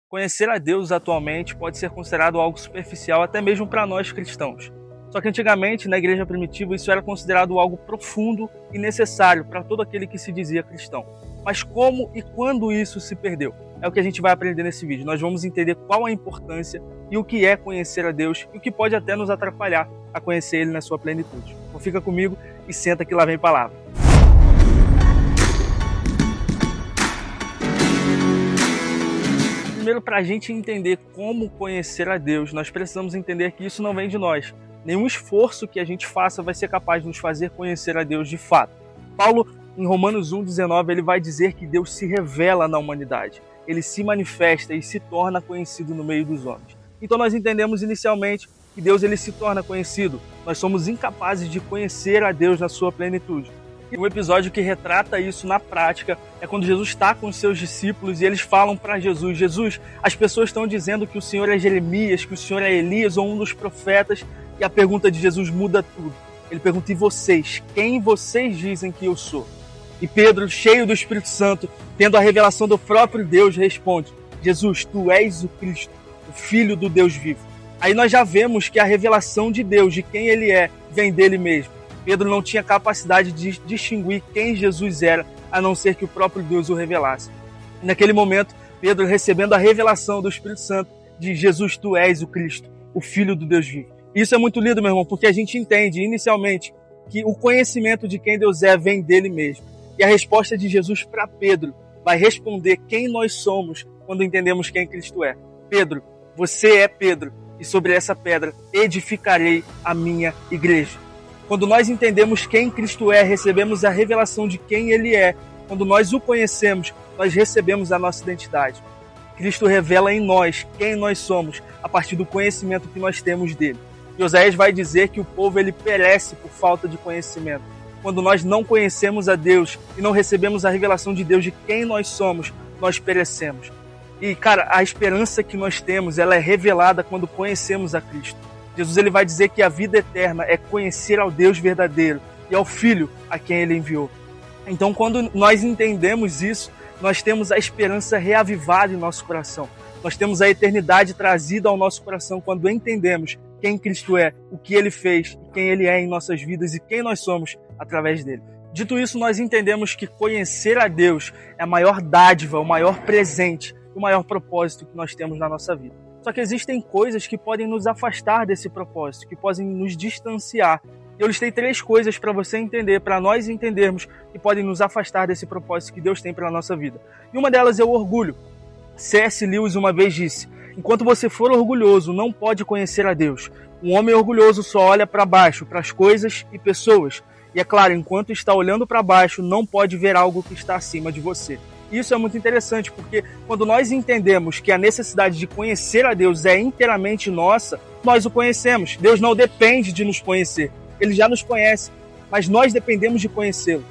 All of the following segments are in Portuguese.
Conhecer a Deus atualmente pode ser considerado algo superficial até mesmo para nós cristãos. Só que antigamente, na igreja primitiva, isso era considerado algo profundo e necessário para todo aquele que se dizia cristão. Mas como e quando isso se perdeu? É o que a gente vai aprender nesse vídeo. Nós vamos entender qual a importância e o que é conhecer a Deus e o que pode até nos atrapalhar a conhecer Ele na sua plenitude. Então fica comigo e senta que lá vem palavra. Primeiro, para a gente entender como conhecer a Deus, nós precisamos entender que isso não vem de nós. Nenhum esforço que a gente faça vai ser capaz de nos fazer conhecer a Deus de fato. Paulo, em Romanos 1,19, ele vai dizer que Deus se revela na humanidade. Ele se manifesta e se torna conhecido no meio dos homens. Então nós entendemos inicialmente que Deus ele se torna conhecido. Nós somos incapazes de conhecer a Deus na sua plenitude. E um episódio que retrata isso na prática é quando Jesus está com os seus discípulos e eles falam para Jesus: Jesus, as pessoas estão dizendo que o Senhor é Jeremias, que o Senhor é Elias ou um dos profetas. E a pergunta de Jesus muda tudo. Ele pergunta: e vocês? Quem vocês dizem que eu sou? E Pedro, cheio do Espírito Santo, tendo a revelação do próprio Deus, responde: Jesus, tu és o Cristo, o Filho do Deus vivo. Aí nós já vemos que a revelação de Deus, de quem Ele é, vem dele mesmo. Pedro não tinha capacidade de distinguir quem Jesus era, a não ser que o próprio Deus o revelasse. E naquele momento, Pedro, recebendo a revelação do Espírito Santo, diz: Jesus, tu és o Cristo, o Filho do Deus vivo. Isso é muito lindo, meu irmão, porque a gente entende inicialmente que o conhecimento de quem Deus é vem dele mesmo. E a resposta de Jesus para Pedro vai responder quem nós somos quando entendemos quem Cristo é. Pedro, você é Pedro, e sobre essa pedra edificarei a minha igreja. Quando nós entendemos quem Cristo é, recebemos a revelação de quem Ele é. Quando nós o conhecemos, nós recebemos a nossa identidade. Cristo revela em nós quem nós somos a partir do conhecimento que nós temos dele. E Oséias vai dizer que o povo ele perece por falta de conhecimento. Quando nós não conhecemos a Deus e não recebemos a revelação de Deus de quem nós somos, nós perecemos. E, cara, a esperança que nós temos, ela é revelada quando conhecemos a Cristo. Jesus ele vai dizer que a vida eterna é conhecer ao Deus verdadeiro e ao Filho a quem Ele enviou. Então, quando nós entendemos isso, nós temos a esperança reavivada em nosso coração. Nós temos a eternidade trazida ao nosso coração quando entendemos quem Cristo é, o que Ele fez, quem Ele é em nossas vidas e quem nós somos através dele. Dito isso, nós entendemos que conhecer a Deus é a maior dádiva, o maior presente, o maior propósito que nós temos na nossa vida. Só que existem coisas que podem nos afastar desse propósito, que podem nos distanciar. Eu listei 3 coisas para você entender, para nós entendermos, que podem nos afastar desse propósito que Deus tem para a nossa vida. E uma delas é o orgulho. C.S. Lewis uma vez disse: enquanto você for orgulhoso, não pode conhecer a Deus. Um homem orgulhoso só olha para baixo, para as coisas e pessoas. E é claro, enquanto está olhando para baixo, não pode ver algo que está acima de você. Isso é muito interessante, porque quando nós entendemos que a necessidade de conhecer a Deus é inteiramente nossa, nós o conhecemos. Deus não depende de nos conhecer. Ele já nos conhece, mas nós dependemos de conhecê-lo.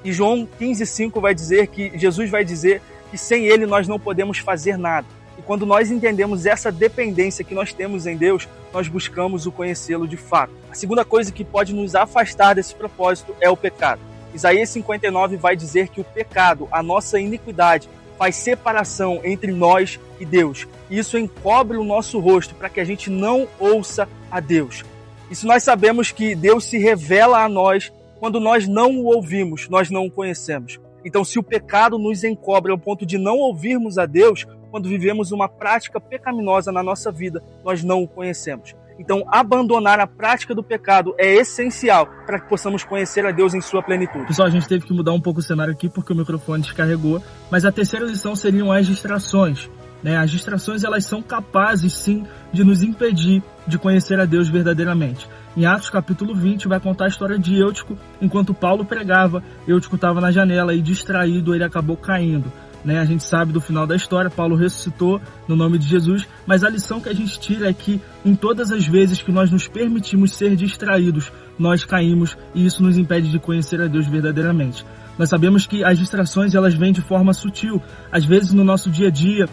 E João 15,5 vai dizer que Jesus vai dizer que sem Ele nós não podemos fazer nada. E quando nós entendemos essa dependência que nós temos em Deus, nós buscamos o conhecê-lo de fato. A segunda coisa que pode nos afastar desse propósito é o pecado. Isaías 59 vai dizer que o pecado, a nossa iniquidade, faz separação entre nós e Deus. Isso encobre o nosso rosto para que a gente não ouça a Deus. E se nós sabemos que Deus se revela a nós, quando nós não o ouvimos, nós não o conhecemos. Então, se o pecado nos encobre ao ponto de não ouvirmos a Deus, quando vivemos uma prática pecaminosa na nossa vida, nós não o conhecemos. Então, abandonar a prática do pecado é essencial para que possamos conhecer a Deus em sua plenitude. Pessoal, a gente teve que mudar um pouco o cenário aqui porque o microfone descarregou, mas a terceira lição seriam as distrações. As distrações elas são capazes, sim, de nos impedir de conhecer a Deus verdadeiramente. Em Atos capítulo 20 vai contar a história de Eutico. Enquanto Paulo pregava, Eutico estava na janela e distraído ele acabou caindo. A gente sabe do final da história, Paulo ressuscitou no nome de Jesus, mas a lição que a gente tira é que em todas as vezes que nós nos permitimos ser distraídos, nós caímos e isso nos impede de conhecer a Deus verdadeiramente. Nós sabemos que as distrações elas vêm de forma sutil, às vezes no nosso dia a dia,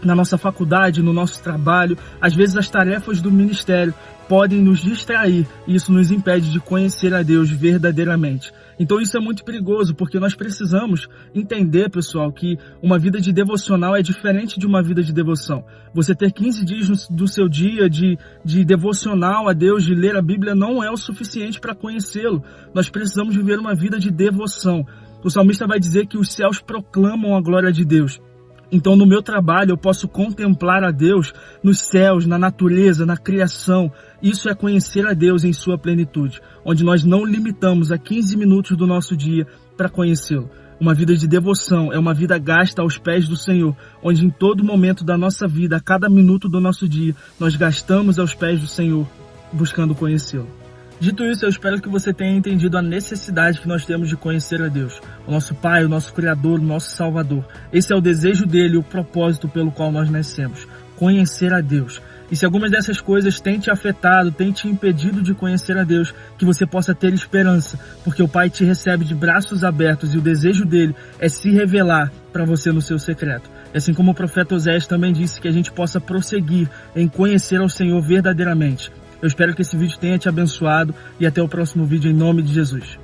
na nossa faculdade, no nosso trabalho, às vezes as tarefas do ministério podem nos distrair e isso nos impede de conhecer a Deus verdadeiramente. Então isso é muito perigoso, porque nós precisamos entender, pessoal, que uma vida de devocional é diferente de uma vida de devoção. Você ter 15 dias do seu dia de devocional a Deus, de ler a Bíblia, não é o suficiente para conhecê-lo. Nós precisamos viver uma vida de devoção. O salmista vai dizer que os céus proclamam a glória de Deus. Então, no meu trabalho, eu posso contemplar a Deus nos céus, na natureza, na criação. Isso é conhecer a Deus em sua plenitude, onde nós não limitamos a 15 minutos do nosso dia para conhecê-lo. Uma vida de devoção é uma vida gasta aos pés do Senhor, onde em todo momento da nossa vida, a cada minuto do nosso dia, nós gastamos aos pés do Senhor, buscando conhecê-lo. Dito isso, eu espero que você tenha entendido a necessidade que nós temos de conhecer a Deus, o nosso Pai, o nosso Criador, o nosso Salvador. Esse é o desejo dele, o propósito pelo qual nós nascemos, conhecer a Deus. E se algumas dessas coisas têm te afetado, têm te impedido de conhecer a Deus, que você possa ter esperança, porque o Pai te recebe de braços abertos e o desejo dele é se revelar para você no seu secreto. Assim como o profeta Oséias também disse, que a gente possa prosseguir em conhecer ao Senhor verdadeiramente. Eu espero que esse vídeo tenha te abençoado e até o próximo vídeo em nome de Jesus.